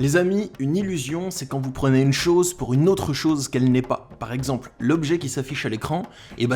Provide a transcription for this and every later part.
Les amis, une illusion, c'est quand vous prenez une chose pour une autre chose qu'elle n'est pas. Par exemple, l'objet qui s'affiche à l'écran,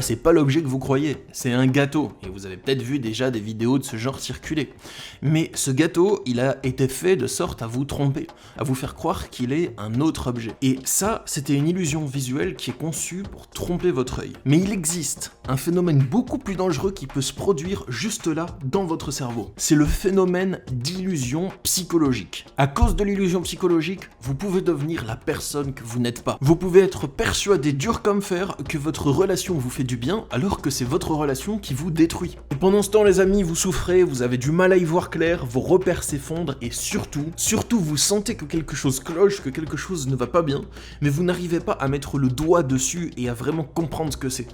c'est pas l'objet que vous croyez, c'est un gâteau. Et vous avez peut-être vu déjà des vidéos de ce genre circuler. Mais ce gâteau, il a été fait de sorte à vous tromper, à vous faire croire qu'il est un autre objet. Et ça, c'était une illusion visuelle qui est conçue pour tromper votre œil. Mais il existe un phénomène beaucoup plus dangereux qui peut se produire juste là, dans votre cerveau. C'est le phénomène d'illusion psychologique. À cause de l'illusion psychologique, vous pouvez devenir la personne que vous n'êtes pas. Vous pouvez être persuadé dur comme fer que votre relation vous fait du bien alors que c'est votre relation qui vous détruit. Et pendant ce temps, les amis, vous souffrez, vous avez du mal à y voir clair, vos repères s'effondrent et surtout, vous sentez que quelque chose cloche, que quelque chose ne va pas bien, mais vous n'arrivez pas à mettre le doigt dessus et à vraiment comprendre ce que c'est.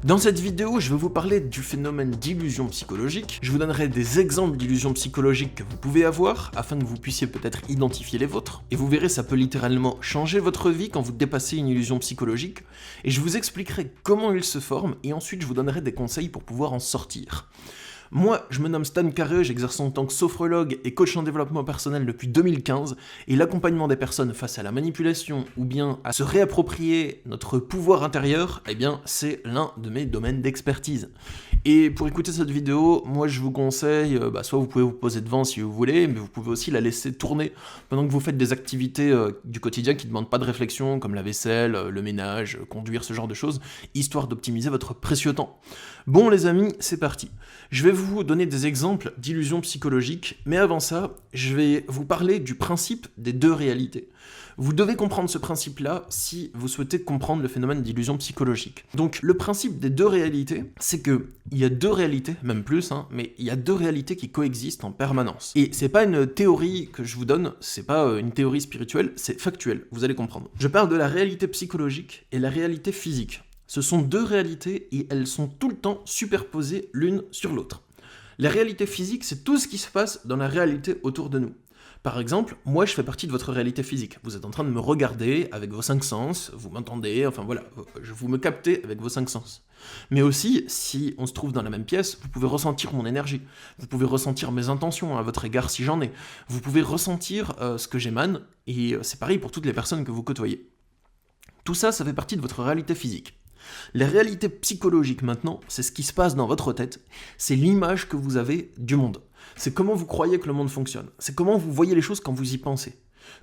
Dans cette vidéo, je vais vous parler du phénomène d'illusion psychologique, je vous donnerai des exemples d'illusions psychologiques que vous pouvez avoir, afin que vous puissiez peut-être identifier les vôtres, et vous verrez ça peut littéralement changer votre vie quand vous dépassez une illusion psychologique, et je vous expliquerai comment il se forme, et ensuite je vous donnerai des conseils pour pouvoir en sortir. Moi, je me nomme Stan Carreux, j'exerce en tant que sophrologue et coach en développement personnel depuis 2015, et l'accompagnement des personnes face à la manipulation ou bien à se réapproprier notre pouvoir intérieur, c'est l'un de mes domaines d'expertise. Et pour écouter cette vidéo, moi je vous conseille, soit vous pouvez vous poser devant si vous voulez, mais vous pouvez aussi la laisser tourner pendant que vous faites des activités du quotidien qui ne demandent pas de réflexion, comme la vaisselle, le ménage, conduire, ce genre de choses, histoire d'optimiser votre précieux temps. Bon les amis, c'est parti. Je vais vous donner des exemples d'illusions psychologiques, mais avant ça, je vais vous parler du principe des deux réalités. Vous devez comprendre ce principe-là si vous souhaitez comprendre le phénomène d'illusion psychologique. Donc, le principe des deux réalités, c'est que il y a deux réalités, même plus, mais il y a deux réalités qui coexistent en permanence. Et c'est pas une théorie que je vous donne, c'est pas une théorie spirituelle, c'est factuel, vous allez comprendre. Je parle de la réalité psychologique et la réalité physique. Ce sont deux réalités et elles sont tout le temps superposées l'une sur l'autre. La réalité physique, c'est tout ce qui se passe dans la réalité autour de nous. Par exemple, moi je fais partie de votre réalité physique. Vous êtes en train de me regarder avec vos 5 sens, vous m'entendez, vous me captez avec vos 5 sens. Mais aussi, si on se trouve dans la même pièce, vous pouvez ressentir mon énergie. Vous pouvez ressentir mes intentions à votre égard si j'en ai. Vous pouvez ressentir ce que j'émane, et c'est pareil pour toutes les personnes que vous côtoyez. Tout ça, ça fait partie de votre réalité physique. La réalité psychologique maintenant, c'est ce qui se passe dans votre tête, c'est l'image que vous avez du monde. C'est comment vous croyez que le monde fonctionne, c'est comment vous voyez les choses quand vous y pensez.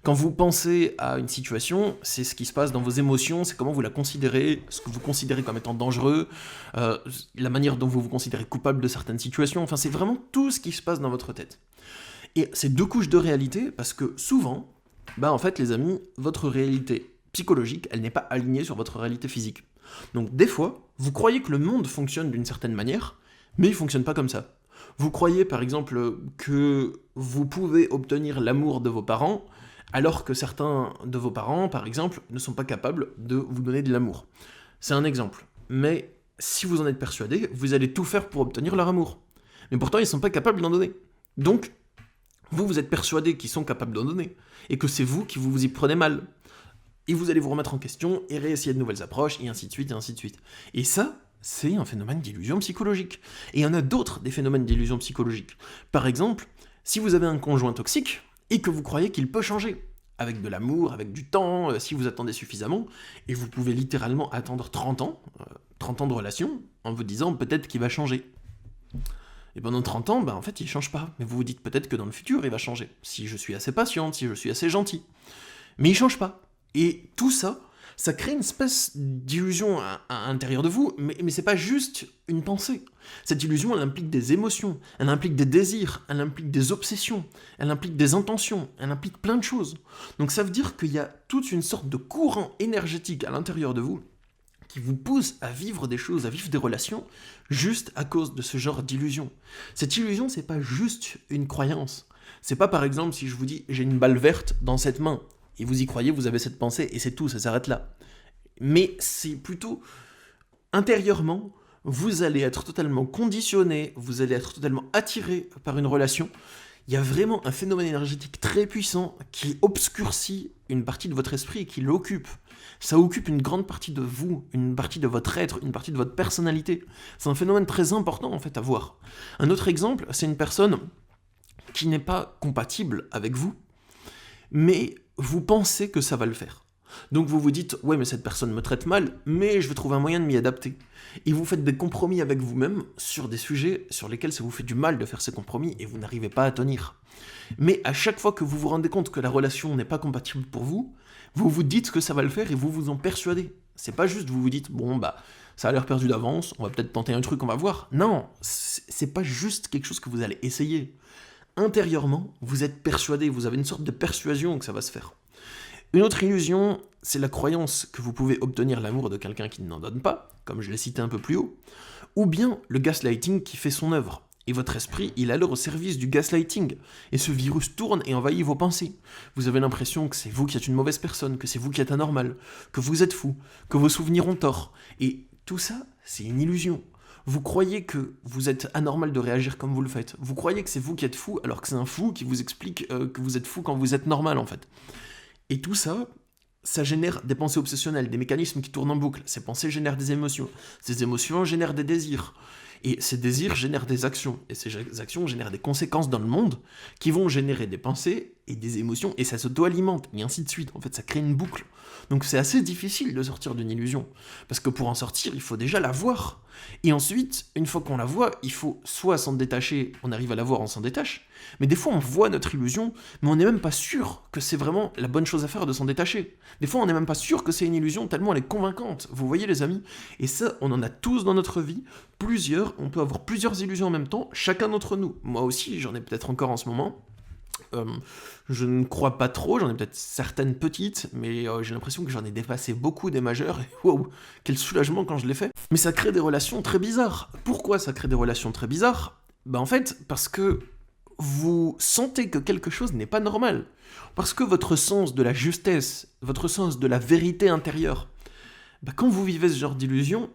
Quand vous pensez à une situation, c'est ce qui se passe dans vos émotions, c'est comment vous la considérez, ce que vous considérez comme étant dangereux, la manière dont vous vous considérez coupable de certaines situations, c'est vraiment tout ce qui se passe dans votre tête. Et c'est deux couches de réalité parce que souvent, les amis, votre réalité psychologique, elle n'est pas alignée sur votre réalité physique. Donc des fois, vous croyez que le monde fonctionne d'une certaine manière, mais il ne fonctionne pas comme ça. Vous croyez par exemple que vous pouvez obtenir l'amour de vos parents, alors que certains de vos parents, par exemple, ne sont pas capables de vous donner de l'amour. C'est un exemple. Mais si vous en êtes persuadé, vous allez tout faire pour obtenir leur amour. Mais pourtant, ils ne sont pas capables d'en donner. Donc, vous êtes persuadé qu'ils sont capables d'en donner, et que c'est vous qui vous y prenez mal. Et vous allez vous remettre en question, et réessayer de nouvelles approches, et ainsi de suite, et ainsi de suite. Et ça, c'est un phénomène d'illusion psychologique. Et il y en a d'autres, des phénomènes d'illusion psychologique. Par exemple, si vous avez un conjoint toxique, et que vous croyez qu'il peut changer, avec de l'amour, avec du temps, si vous attendez suffisamment, et vous pouvez littéralement attendre 30 ans de relation, en vous disant peut-être qu'il va changer. Et pendant 30 ans, il change pas. Mais vous vous dites peut-être que dans le futur, il va changer. Si je suis assez patiente, si je suis assez gentil. Mais il change pas. Et tout ça, ça crée une espèce d'illusion à l'intérieur de vous, mais c'est pas juste une pensée. Cette illusion, elle implique des émotions, elle implique des désirs, elle implique des obsessions, elle implique des intentions, elle implique plein de choses. Donc ça veut dire qu'il y a toute une sorte de courant énergétique à l'intérieur de vous qui vous pousse à vivre des choses, à vivre des relations, juste à cause de ce genre d'illusion. Cette illusion, c'est pas juste une croyance. C'est pas par exemple si je vous dis « j'ai une balle verte dans cette main », et vous y croyez, vous avez cette pensée, et c'est tout, ça s'arrête là. Mais c'est plutôt, intérieurement, vous allez être totalement conditionné, vous allez être totalement attiré par une relation. Il y a vraiment un phénomène énergétique très puissant qui obscurcit une partie de votre esprit et qui l'occupe. Ça occupe une grande partie de vous, une partie de votre être, une partie de votre personnalité. C'est un phénomène très important en fait à voir. Un autre exemple, c'est une personne qui n'est pas compatible avec vous, mais vous pensez que ça va le faire. Donc vous vous dites, ouais mais cette personne me traite mal, mais je vais trouver un moyen de m'y adapter. Et vous faites des compromis avec vous-même sur des sujets sur lesquels ça vous fait du mal de faire ces compromis et vous n'arrivez pas à tenir. Mais à chaque fois que vous vous rendez compte que la relation n'est pas compatible pour vous, vous vous dites que ça va le faire et vous vous en persuadez. C'est pas juste vous vous dites, bon bah ça a l'air perdu d'avance, on va peut-être tenter un truc, on va voir. Non, c'est pas juste quelque chose que vous allez essayer. Intérieurement, vous êtes persuadé, vous avez une sorte de persuasion que ça va se faire. Une autre illusion, c'est la croyance que vous pouvez obtenir l'amour de quelqu'un qui n'en donne pas, comme je l'ai cité un peu plus haut, ou bien le gaslighting qui fait son œuvre. Et votre esprit, il est alors au service du gaslighting. Et ce virus tourne et envahit vos pensées. Vous avez l'impression que c'est vous qui êtes une mauvaise personne, que c'est vous qui êtes anormal, que vous êtes fou, que vos souvenirs ont tort. Et tout ça, c'est une illusion. Vous croyez que vous êtes anormal de réagir comme vous le faites. Vous croyez que c'est vous qui êtes fou, alors que c'est un fou qui vous explique que vous êtes fou quand vous êtes normal, en fait. Et tout ça, ça génère des pensées obsessionnelles, des mécanismes qui tournent en boucle. Ces pensées génèrent des émotions. Ces émotions génèrent des désirs. Et ces désirs génèrent des actions. Et ces actions génèrent des conséquences dans le monde qui vont générer des pensées et des émotions. Et ça s'auto-alimente, et ainsi de suite. En fait, ça crée une boucle. Donc c'est assez difficile de sortir d'une illusion. Parce que pour en sortir, il faut déjà la voir. Et ensuite, une fois qu'on la voit, il faut soit s'en détacher, on arrive à la voir, on s'en détache. Mais des fois, on voit notre illusion, mais on n'est même pas sûr que c'est vraiment la bonne chose à faire de s'en détacher. Des fois, on n'est même pas sûr que c'est une illusion, tellement elle est convaincante. Vous voyez, les amis? Et ça, on en a tous dans notre vie. Plusieurs, on peut avoir plusieurs illusions en même temps, chacun d'entre nous. Moi aussi, j'en ai peut-être encore en ce moment. Je ne crois pas trop, j'en ai peut-être certaines petites, mais j'ai l'impression que j'en ai dépassé beaucoup des majeures, et wow, quel soulagement quand je l'ai fait. Mais ça crée des relations très bizarres. Pourquoi ça crée des relations très bizarres? Bah en fait, parce que vous sentez que quelque chose n'est pas normal. Parce que votre sens de la justesse, votre sens de la vérité intérieure, bah quand vous vivez ce genre d'illusion,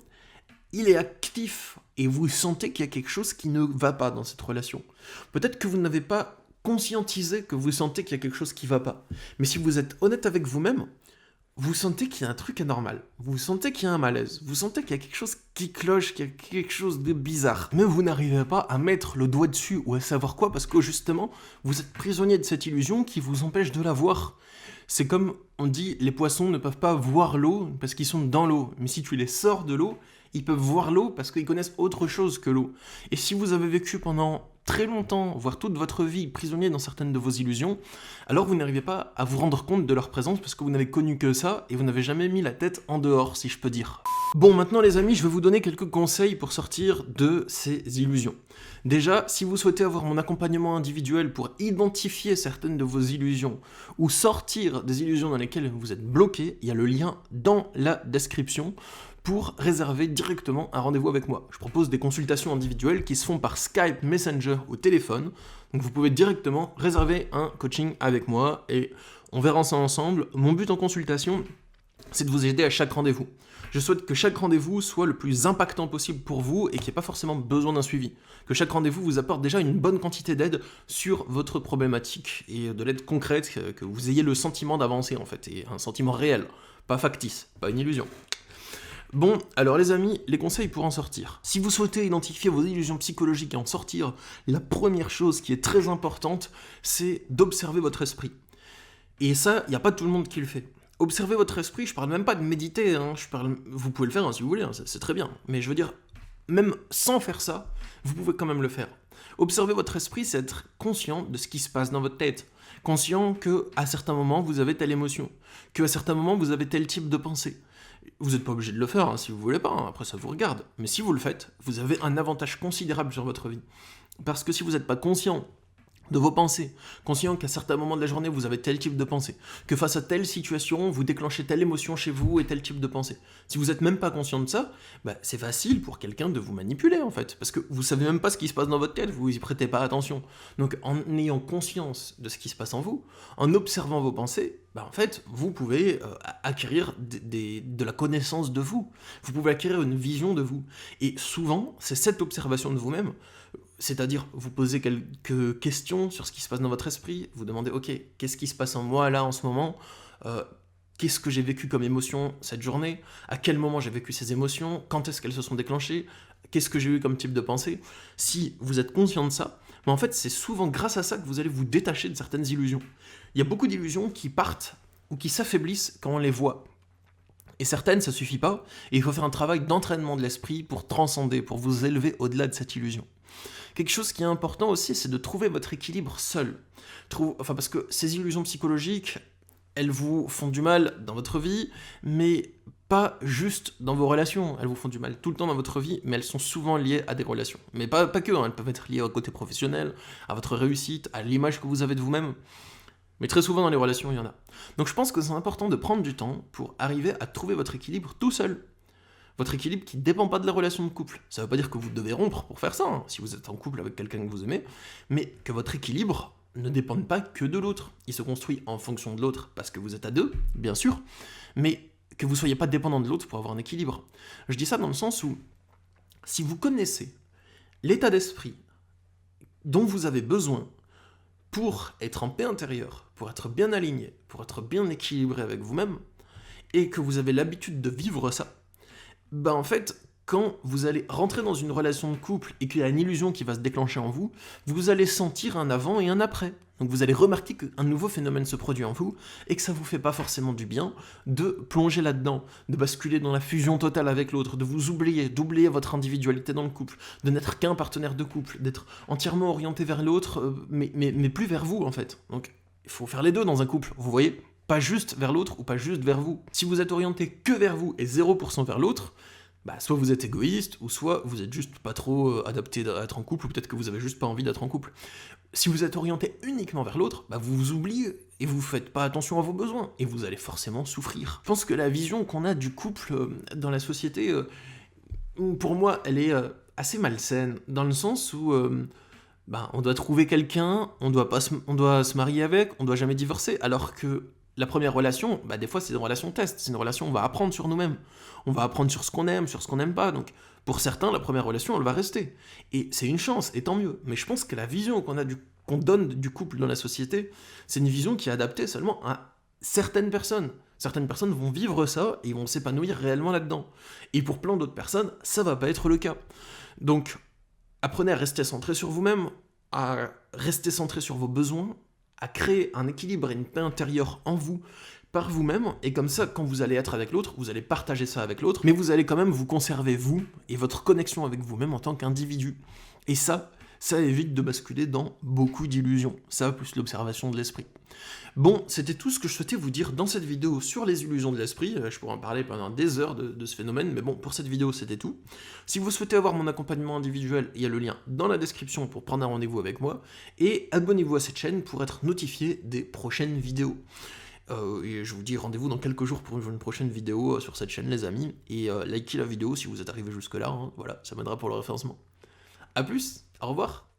il est actif, et vous sentez qu'il y a quelque chose qui ne va pas dans cette relation. Peut-être que vous n'avez pas conscientisé que vous sentez qu'il y a quelque chose qui ne va pas. Mais si vous êtes honnête avec vous-même, vous sentez qu'il y a un truc anormal. Vous sentez qu'il y a un malaise. Vous sentez qu'il y a quelque chose qui cloche, qu'il y a quelque chose de bizarre. Mais vous n'arrivez pas à mettre le doigt dessus ou à savoir quoi parce que justement, vous êtes prisonnier de cette illusion qui vous empêche de la voir. C'est comme on dit, les poissons ne peuvent pas voir l'eau parce qu'ils sont dans l'eau. Mais si tu les sors de l'eau, ils peuvent voir l'eau parce qu'ils connaissent autre chose que l'eau. Et si vous avez vécu pendant très longtemps, voire toute votre vie, prisonnier dans certaines de vos illusions, alors vous n'arrivez pas à vous rendre compte de leur présence parce que vous n'avez connu que ça et vous n'avez jamais mis la tête en dehors, si je peux dire. Bon, maintenant les amis, je vais vous donner quelques conseils pour sortir de ces illusions. Déjà, si vous souhaitez avoir mon accompagnement individuel pour identifier certaines de vos illusions ou sortir des illusions dans lesquelles vous êtes bloqué, il y a le lien dans la description pour réserver directement un rendez-vous avec moi. Je propose des consultations individuelles qui se font par Skype, Messenger ou téléphone. Donc vous pouvez directement réserver un coaching avec moi et on verra ça ensemble. Mon but en consultation, c'est de vous aider à chaque rendez-vous. Je souhaite que chaque rendez-vous soit le plus impactant possible pour vous et qu'il n'y ait pas forcément besoin d'un suivi. Que chaque rendez-vous vous apporte déjà une bonne quantité d'aide sur votre problématique et de l'aide concrète, que vous ayez le sentiment d'avancer en fait, et un sentiment réel, pas factice, pas une illusion. Bon, alors les amis, les conseils pour en sortir. Si vous souhaitez identifier vos illusions psychologiques et en sortir, la première chose qui est très importante, c'est d'observer votre esprit. Et ça, il n'y a pas tout le monde qui le fait. Observer votre esprit, je parle même pas de méditer, vous pouvez le faire si vous voulez, c'est très bien. Mais je veux dire, même sans faire ça, vous pouvez quand même le faire. Observer votre esprit, c'est être conscient de ce qui se passe dans votre tête. Conscient qu'à certains moments, vous avez telle émotion. Qu'à certains moments, vous avez tel type de pensée. Vous n'êtes pas obligé de le faire si vous voulez pas, après ça vous regarde. Mais si vous le faites, vous avez un avantage considérable sur votre vie. Parce que si vous n'êtes pas conscient de vos pensées, conscient qu'à certains moments de la journée, vous avez tel type de pensée, que face à telle situation, vous déclenchez telle émotion chez vous et tel type de pensée. Si vous n'êtes même pas conscient de ça, c'est facile pour quelqu'un de vous manipuler en fait, parce que vous savez même pas ce qui se passe dans votre tête, vous y prêtez pas attention. Donc en ayant conscience de ce qui se passe en vous, en observant vos pensées, en fait, vous pouvez acquérir de la connaissance de vous. Vous pouvez acquérir une vision de vous. Et souvent, c'est cette observation de vous-même, c'est-à-dire vous posez quelques questions sur ce qui se passe dans votre esprit, vous demandez, ok, qu'est-ce qui se passe en moi là en ce moment, qu'est-ce que j'ai vécu comme émotion cette journée, à quel moment j'ai vécu ces émotions, quand est-ce qu'elles se sont déclenchées, qu'est-ce que j'ai eu comme type de pensée. Si vous êtes conscient de ça, Mais en fait, c'est souvent grâce à ça que vous allez vous détacher de certaines illusions. Il y a beaucoup d'illusions qui partent ou qui s'affaiblissent quand on les voit. Et certaines, ça suffit pas, et il faut faire un travail d'entraînement de l'esprit pour transcender, pour vous élever au-delà de cette illusion. Quelque chose qui est important aussi, c'est de trouver votre équilibre seul. Parce que ces illusions psychologiques, elles vous font du mal dans votre vie, mais pas juste dans vos relations. Elles vous font du mal tout le temps dans votre vie, mais elles sont souvent liées à des relations. Mais pas que, hein, elles peuvent être liées au côté professionnel, à votre réussite, à l'image que vous avez de vous-même. Mais très souvent dans les relations, il y en a. Donc je pense que c'est important de prendre du temps pour arriver à trouver votre équilibre tout seul. Votre équilibre qui ne dépend pas de la relation de couple. Ça ne veut pas dire que vous devez rompre pour faire ça, hein, si vous êtes en couple avec quelqu'un que vous aimez, mais que votre équilibre ne dépende pas que de l'autre. Il se construit en fonction de l'autre parce que vous êtes à deux, bien sûr, mais que vous ne soyez pas dépendant de l'autre pour avoir un équilibre. Je dis ça dans le sens où, si vous connaissez l'état d'esprit dont vous avez besoin pour être en paix intérieure, pour être bien aligné, pour être bien équilibré avec vous-même, et que vous avez l'habitude de vivre ça, ben en fait, quand vous allez rentrer dans une relation de couple et qu'il y a une illusion qui va se déclencher en vous, vous allez sentir un avant et un après. Donc vous allez remarquer qu'un nouveau phénomène se produit en vous et que ça vous fait pas forcément du bien de plonger là-dedans, de basculer dans la fusion totale avec l'autre, de vous oublier, d'oublier votre individualité dans le couple, de n'être qu'un partenaire de couple, d'être entièrement orienté vers l'autre, mais plus vers vous en fait. Donc il faut faire les deux dans un couple, vous voyez ? Pas juste vers l'autre ou pas juste vers vous. Si vous êtes orienté que vers vous et 0% vers l'autre, bah, soit vous êtes égoïste, ou soit vous êtes juste pas trop adapté à être en couple, ou peut-être que vous avez juste pas envie d'être en couple. Si vous êtes orienté uniquement vers l'autre, bah, vous vous oubliez, et vous faites pas attention à vos besoins, et vous allez forcément souffrir. Je pense que la vision qu'on a du couple dans la société, pour moi, elle est assez malsaine, dans le sens où on doit trouver quelqu'un, on doit se marier avec, on doit jamais divorcer, alors que la première relation, des fois c'est une relation test, c'est une relation où on va apprendre sur nous-mêmes, on va apprendre sur ce qu'on aime, sur ce qu'on n'aime pas, donc pour certains la première relation elle va rester, et c'est une chance, et tant mieux, mais je pense que la vision qu'on donne du couple dans la société, c'est une vision qui est adaptée seulement à certaines personnes. Certaines personnes vont vivre ça et vont s'épanouir réellement là-dedans, et pour plein d'autres personnes, ça va pas être le cas. Donc apprenez à rester centré sur vous-même, à rester centré sur vos besoins, à créer un équilibre et une paix intérieure en vous, par vous-même, et comme ça, quand vous allez être avec l'autre, vous allez partager ça avec l'autre, mais vous allez quand même vous conserver vous, et votre connexion avec vous-même en tant qu'individu. Et ça évite de basculer dans beaucoup d'illusions. Ça, plus l'observation de l'esprit. Bon, c'était tout ce que je souhaitais vous dire dans cette vidéo sur les illusions de l'esprit. Je pourrais en parler pendant des heures de ce phénomène, mais bon, pour cette vidéo, c'était tout. Si vous souhaitez avoir mon accompagnement individuel, il y a le lien dans la description pour prendre un rendez-vous avec moi, et abonnez-vous à cette chaîne pour être notifié des prochaines vidéos. Et je vous dis rendez-vous dans quelques jours pour une prochaine vidéo sur cette chaîne, les amis, et likez la vidéo si vous êtes arrivé jusque-là, hein. Voilà, ça m'aidera pour le référencement. A plus, au revoir.